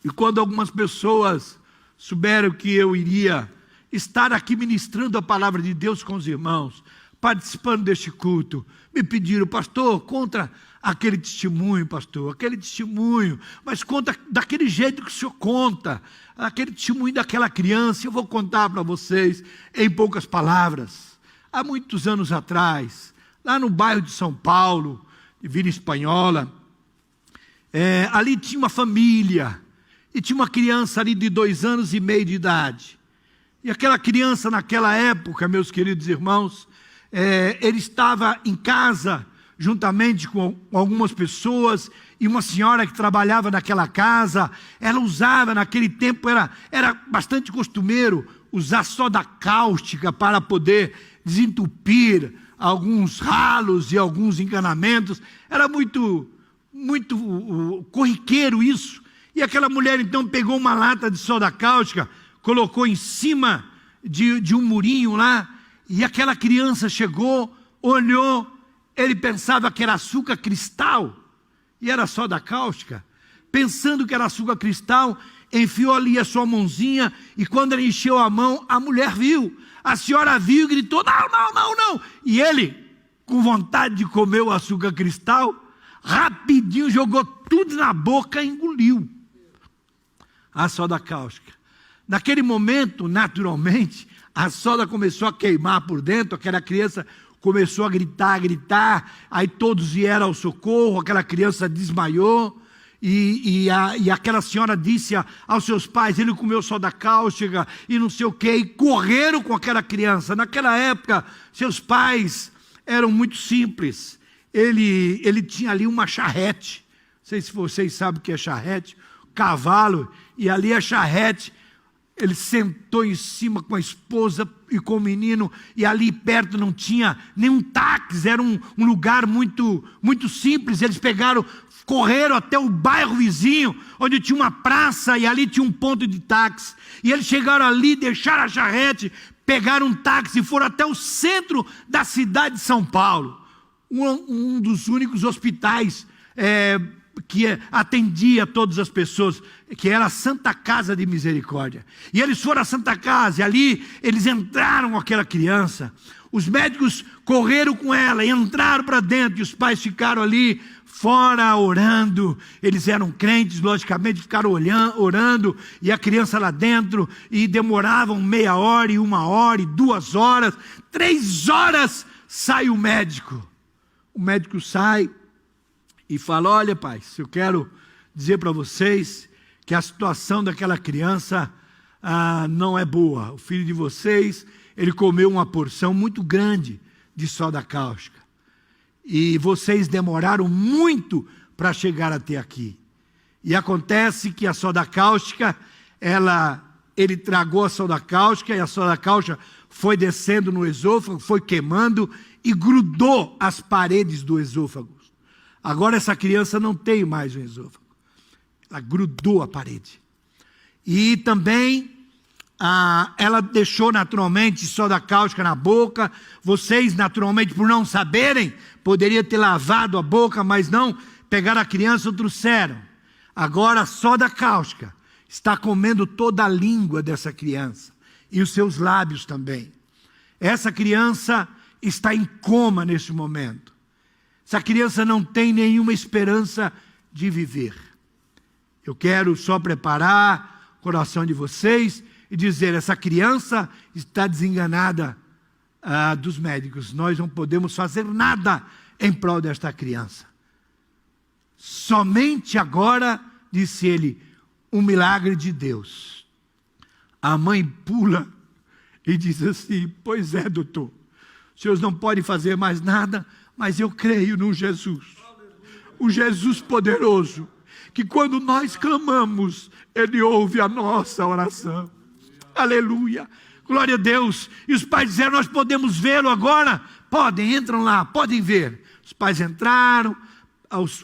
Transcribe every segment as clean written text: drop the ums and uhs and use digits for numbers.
E quando algumas pessoas souberam que eu iria estar aqui ministrando a palavra de Deus com os irmãos, participando deste culto, me pediram: pastor, conta aquele testemunho, pastor, aquele testemunho, mas conta daquele jeito que o senhor conta, aquele testemunho daquela criança. Eu vou contar para vocês em poucas palavras. Há muitos anos atrás, lá no bairro de São Paulo, de Vila Espanhola, ali tinha uma família, e tinha uma criança ali de 2 anos e meio de idade. E aquela criança naquela época, meus queridos irmãos, ele estava em casa juntamente com algumas pessoas, e uma senhora que trabalhava naquela casa, ela usava naquele tempo, era bastante costumeiro usar soda cáustica para poder desentupir alguns ralos e alguns encanamentos. Era muito corriqueiro isso. E aquela mulher então pegou uma lata de soda cáustica, colocou em cima de um murinho lá, e aquela criança chegou, olhou, ele pensava que era açúcar cristal, e era soda cáustica. Pensando que era açúcar cristal, enfiou ali a sua mãozinha, e quando ele encheu a mão, a mulher viu. A senhora viu e gritou: não, não, não, não. E ele, com vontade de comer o açúcar cristal, rapidinho jogou tudo na boca e engoliu a soda cáustica. Naquele momento, naturalmente, a soda começou a queimar por dentro, aquela criança começou a gritar, aí todos vieram ao socorro, aquela criança desmaiou, e aquela senhora disse aos seus pais: ele comeu soda cáustica e não sei o que, e correram com aquela criança. Naquela época, seus pais eram muito simples. Ele tinha ali uma charrete, não sei se vocês sabem o que é charrete, cavalo, e ali a charrete. Ele sentou em cima com a esposa e com o menino, e ali perto não tinha nenhum táxi, era um lugar muito simples. Eles correram até o bairro vizinho, onde tinha uma praça, e ali tinha um ponto de táxi. E eles chegaram ali, deixaram a charrete, pegaram um táxi e foram até o centro da cidade de São Paulo. Um dos únicos hospitais que atendia todas as pessoas, que era a Santa Casa de Misericórdia. E eles foram à Santa Casa, e ali eles entraram com aquela criança. Os médicos correram com ela e entraram para dentro, e os pais ficaram ali fora orando. Eles eram crentes, logicamente, ficaram orando, e a criança lá dentro, e demoravam meia hora, e 1 hora, e 2 horas, 3 horas, sai o médico. O médico sai e fala: olha, pais, eu quero dizer para vocês que a situação daquela criança não é boa. O filho de vocês, ele comeu uma porção muito grande de soda cáustica, e vocês demoraram muito para chegar até aqui. E acontece que a soda cáustica, ele tragou a soda cáustica, e a soda cáustica foi descendo no esôfago, foi queimando e grudou as paredes do esôfago. Agora essa criança não tem mais um esôfago, ela grudou a parede. E também ela deixou naturalmente soda cáustica na boca. Vocês, naturalmente, por não saberem, poderiam ter lavado a boca, mas não, pegaram a criança e trouxeram. Agora a soda cáustica está comendo toda a língua dessa criança, e os seus lábios também. Essa criança está em coma neste momento. Essa criança não tem nenhuma esperança de viver. Eu quero só preparar o coração de vocês e dizer: essa criança está desenganada dos médicos. Nós não podemos fazer nada em prol desta criança. Somente agora, disse ele, um milagre de Deus. A mãe pula e diz assim: pois é, doutor, os senhores não podem fazer mais nada, mas eu creio no Jesus, o Jesus poderoso, que quando nós clamamos, Ele ouve a nossa oração. Aleluia, glória a Deus. E os pais disseram: nós podemos vê-lo agora? Podem, entram lá, podem ver. Os pais entraram,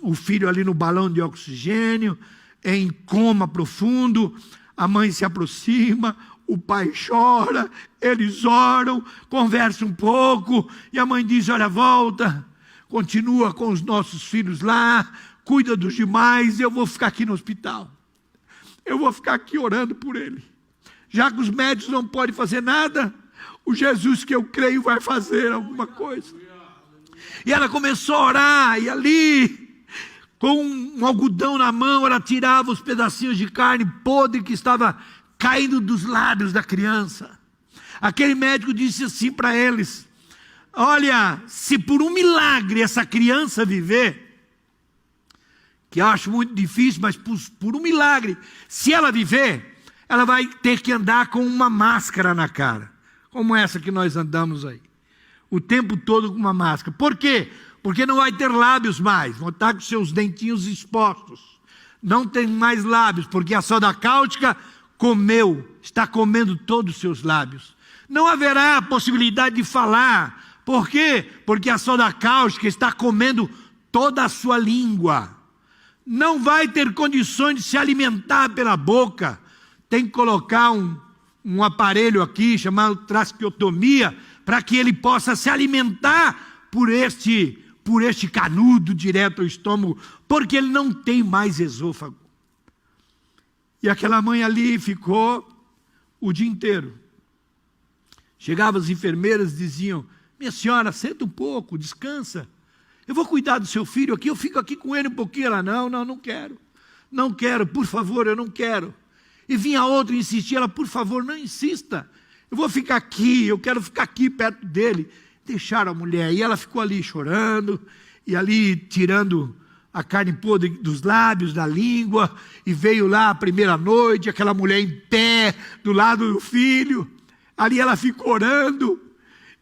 o filho ali no balão de oxigênio, em coma profundo. A mãe se aproxima, o pai chora, eles oram, conversam um pouco, e a mãe diz: olha, volta, continua com os nossos filhos lá, cuida dos demais, eu vou ficar aqui no hospital. eu vou ficar aqui orando por ele. Já que os médicos não podem fazer nada, o Jesus que eu creio vai fazer alguma coisa. E ela começou a orar, e ali, com um algodão na mão, ela tirava os pedacinhos de carne podre que estava caindo dos lábios da criança. Aquele médico disse assim para eles: olha, se por um milagre essa criança viver, que eu acho muito difícil, mas por um milagre, se ela viver, ela vai ter que andar com uma máscara na cara, como essa que nós andamos aí, o tempo todo com uma máscara. Por quê? Porque não vai ter lábios mais, vão estar com seus dentinhos expostos, não tem mais lábios, porque a soda cáustica está comendo todos os seus lábios. Não haverá possibilidade de falar. Por quê? Porque a soda cáustica está comendo toda a sua língua. Não vai ter condições de se alimentar pela boca. Tem que colocar um aparelho aqui, chamado traqueotomia, para que ele possa se alimentar por este canudo direto ao estômago, porque ele não tem mais esôfago. E aquela mãe ali ficou o dia inteiro. Chegavam as enfermeiras e diziam: minha senhora, senta um pouco, descansa. Eu vou cuidar do seu filho aqui, eu fico aqui com ele um pouquinho. Ela: não quero. Não quero, por favor, eu não quero. E vinha outra e insistia, ela: por favor, não insista. Eu vou ficar aqui, eu quero ficar aqui perto dele. Deixaram a mulher, e ela ficou ali chorando, e ali tirando a carne podre dos lábios, da língua, e veio lá a primeira noite, aquela mulher em pé, do lado do filho. Ali ela ficou orando,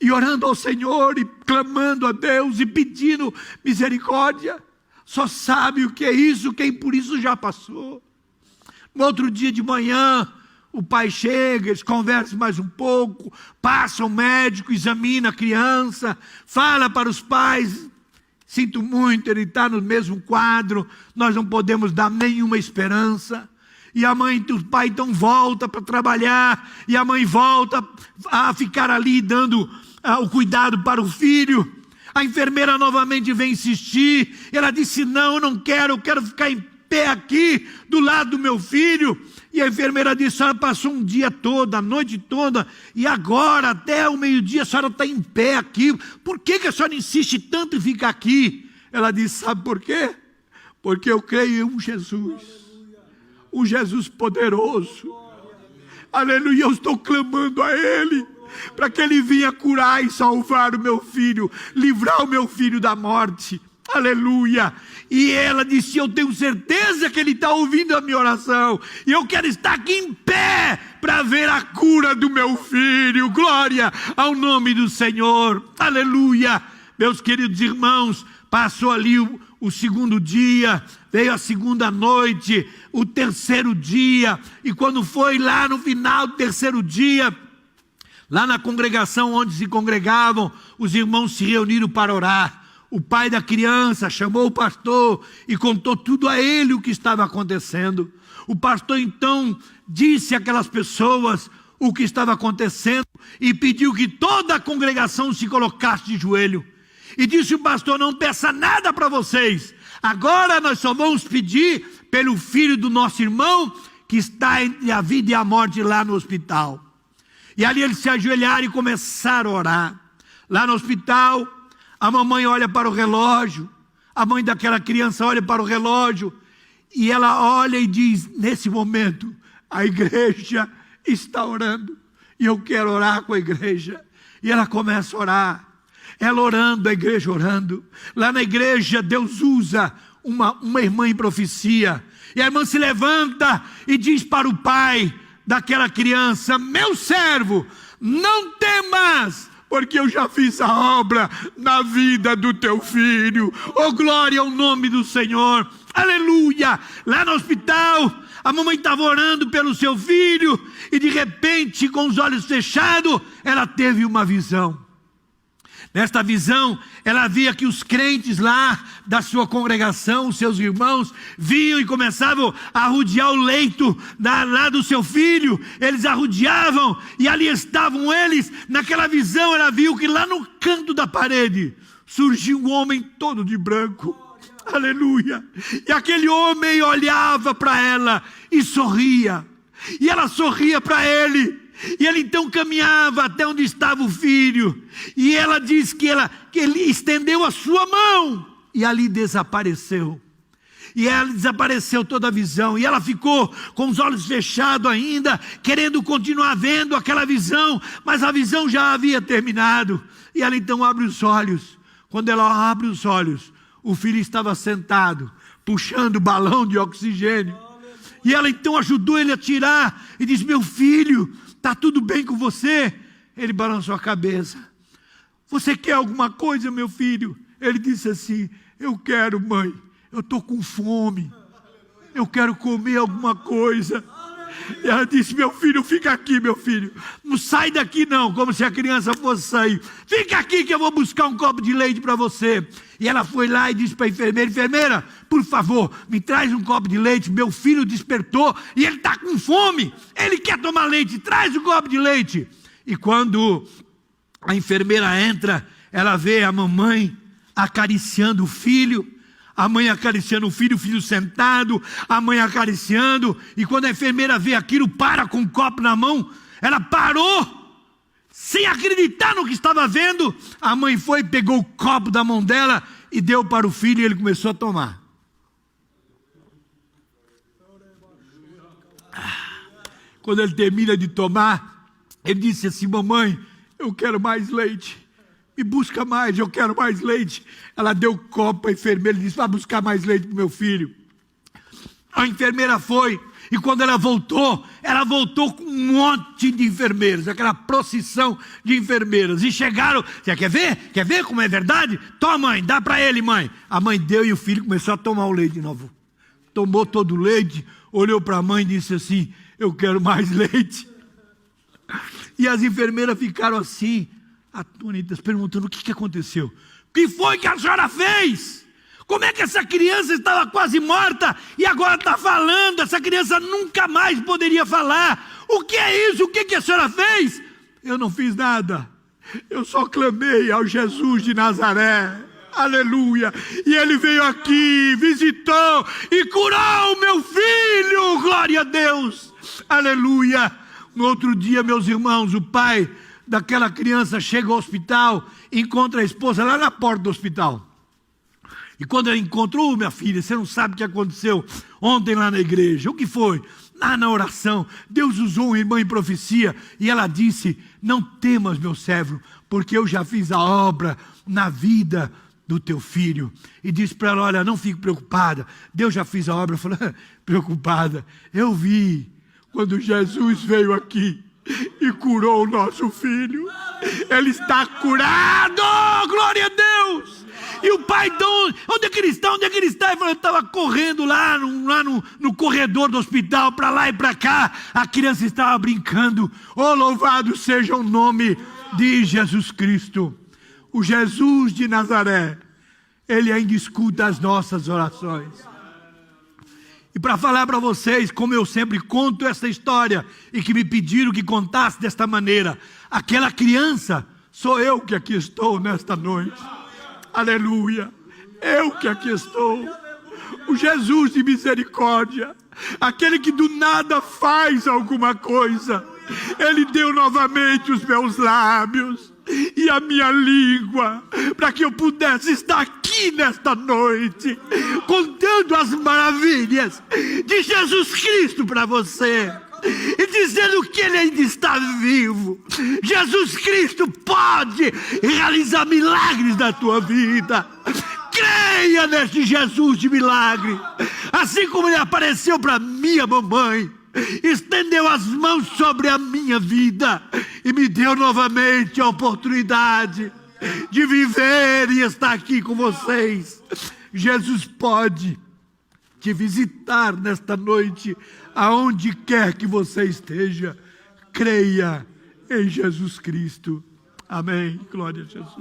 e orando ao Senhor, e clamando a Deus, e pedindo misericórdia. Só sabe o que é isso, quem por isso já passou. No outro dia de manhã, o pai chega, eles conversam mais um pouco, passa o médico, examina a criança, fala para os pais: sinto muito, ele está no mesmo quadro, nós não podemos dar nenhuma esperança. E a mãe e o pai então volta para trabalhar, e a mãe volta a ficar ali dando o cuidado para o filho. A enfermeira novamente vem insistir, ela disse: não, eu não quero, eu quero ficar em pé aqui, do lado do meu filho. E a enfermeira disse: a senhora passou um dia todo, a noite toda, e agora até o meio-dia a senhora está em pé aqui, por que a senhora insiste tanto em ficar aqui? Ela disse: sabe por quê? Porque eu creio em um Jesus, um Jesus poderoso, aleluia, eu estou clamando a Ele, para que Ele venha curar e salvar o meu filho, livrar o meu filho da morte, aleluia. E ela disse: eu tenho certeza que Ele está ouvindo a minha oração, e eu quero estar aqui em pé, para ver a cura do meu filho. Glória ao nome do Senhor, aleluia. Meus queridos irmãos, passou ali o segundo dia, veio a segunda noite, o terceiro dia, e quando foi lá no final do terceiro dia, lá na congregação onde se congregavam, os irmãos se reuniram para orar. O pai da criança chamou o pastor e contou tudo a ele o que estava acontecendo. O pastor então disse àquelas pessoas o que estava acontecendo e pediu que toda a congregação se colocasse de joelho. E disse o pastor: não peça nada para vocês, agora nós só vamos pedir pelo filho do nosso irmão que está entre a vida e a morte lá no hospital. E ali eles se ajoelharam e começaram a orar. Lá no hospital, a mamãe olha para o relógio, a mãe daquela criança olha para o relógio, e ela olha e diz: nesse momento, a igreja está orando, e eu quero orar com a igreja. E ela começa a orar, ela orando, a igreja orando. Lá na igreja, Deus usa uma irmã em profecia, e a irmã se levanta e diz para o pai daquela criança: meu servo, não temas, porque eu já fiz a obra na vida do teu filho. Oh, glória ao nome do Senhor, aleluia. Lá no hospital, a mamãe estava orando pelo seu filho, e de repente, com os olhos fechados, ela teve uma visão. Nesta visão, ela via que os crentes lá da sua congregação, os seus irmãos, vinham e começavam a rodear o leito lá do seu filho. Eles arrodeavam, e ali estavam eles. Naquela visão, ela viu que lá no canto da parede surgiu um homem todo de branco. Aleluia. E aquele homem olhava para ela e sorria. E ela sorria para ele. E ele então caminhava até onde estava o filho. E ela diz que ele estendeu a sua mão. E ali desapareceu. E ela desapareceu toda a visão. E ela ficou com os olhos fechados ainda, querendo continuar vendo aquela visão. Mas a visão já havia terminado. E ela então abre os olhos. Quando ela abre os olhos, o filho estava sentado, puxando o balão de oxigênio. E ela então ajudou ele a tirar. E disse: meu filho, está tudo bem com você? Ele balançou a cabeça. Você quer alguma coisa, meu filho? Ele disse assim: eu quero, mãe. Eu estou com fome. Eu quero comer alguma coisa. E ela disse: meu filho, fica aqui, meu filho. Não sai daqui não, como se a criança fosse sair. Fica aqui que eu vou buscar um copo de leite para você. E ela foi lá e disse para a enfermeira: enfermeira, por favor, me traz um copo de leite. Meu filho despertou e ele está com fome. Ele quer tomar leite, traz um copo de leite. E quando a enfermeira entra, ela vê a mamãe acariciando o filho. A mãe acariciando o filho sentado, a mãe acariciando. E quando a enfermeira vê aquilo, para com o copo na mão. Ela parou, sem acreditar no que estava vendo. A mãe foi, pegou o copo da mão dela e deu para o filho, e ele começou a tomar. Quando ele termina de tomar, ele disse assim: mamãe, eu quero mais leite. Me busca mais, eu quero mais leite. Ela deu o copo para a enfermeira e disse: vai buscar mais leite para o meu filho. A enfermeira foi, e quando ela voltou com um monte de enfermeiras, aquela procissão de enfermeiras. E chegaram: você quer ver? Quer ver como é verdade? Toma, mãe, dá para ele, mãe. A mãe deu e o filho começou a tomar o leite de novo. Tomou todo o leite, olhou para a mãe e disse assim: eu quero mais leite. E as enfermeiras ficaram assim, atônitas, perguntando: o que aconteceu? O que foi que a senhora fez? Como é que essa criança estava quase morta e agora está falando? Essa criança nunca mais poderia falar. O que é isso? O que a senhora fez? Eu não fiz nada. Eu só clamei ao Jesus de Nazaré. Aleluia. E ele veio aqui, visitou e curou o meu filho. Glória a Deus. Aleluia. No outro dia, meus irmãos, o pai daquela criança chega ao hospital, encontra a esposa lá na porta do hospital. E quando ela encontrou: minha filha, você não sabe o que aconteceu ontem lá na igreja. O que foi? Lá na oração, Deus usou uma irmã em profecia e ela disse: não temas, meu servo, porque eu já fiz a obra na vida do teu filho. E disse para ela: olha, não fique preocupada, Deus já fez a obra. Eu falei: preocupada? Eu vi quando Jesus veio aqui e curou o nosso filho. Ele está curado, glória a Deus. E o pai, então, onde é que ele está? Onde é que ele está? Ele falou: eu estava correndo lá no corredor do hospital, para lá e para cá. A criança estava brincando. Oh, louvado seja o nome de Jesus Cristo. O Jesus de Nazaré, ele ainda escuta as nossas orações. E para falar para vocês, como eu sempre conto essa história, e que me pediram que contasse desta maneira, aquela criança sou eu que aqui estou nesta noite. Aleluia. Eu que aqui estou. O Jesus de misericórdia, aquele que do nada faz alguma coisa. Ele deu novamente os meus lábios e a minha língua, para que eu pudesse estar aqui nesta noite, contando as maravilhas de Jesus Cristo para você, e dizendo que Ele ainda está vivo. Jesus Cristo pode realizar milagres na tua vida. Creia neste Jesus de milagre. Assim como Ele apareceu para minha mamãe, estendeu as mãos sobre a minha vida e me deu novamente a oportunidade de viver e estar aqui com vocês. Jesus pode te visitar nesta noite, aonde quer que você esteja. Creia em Jesus Cristo. Amém. Glória a Jesus.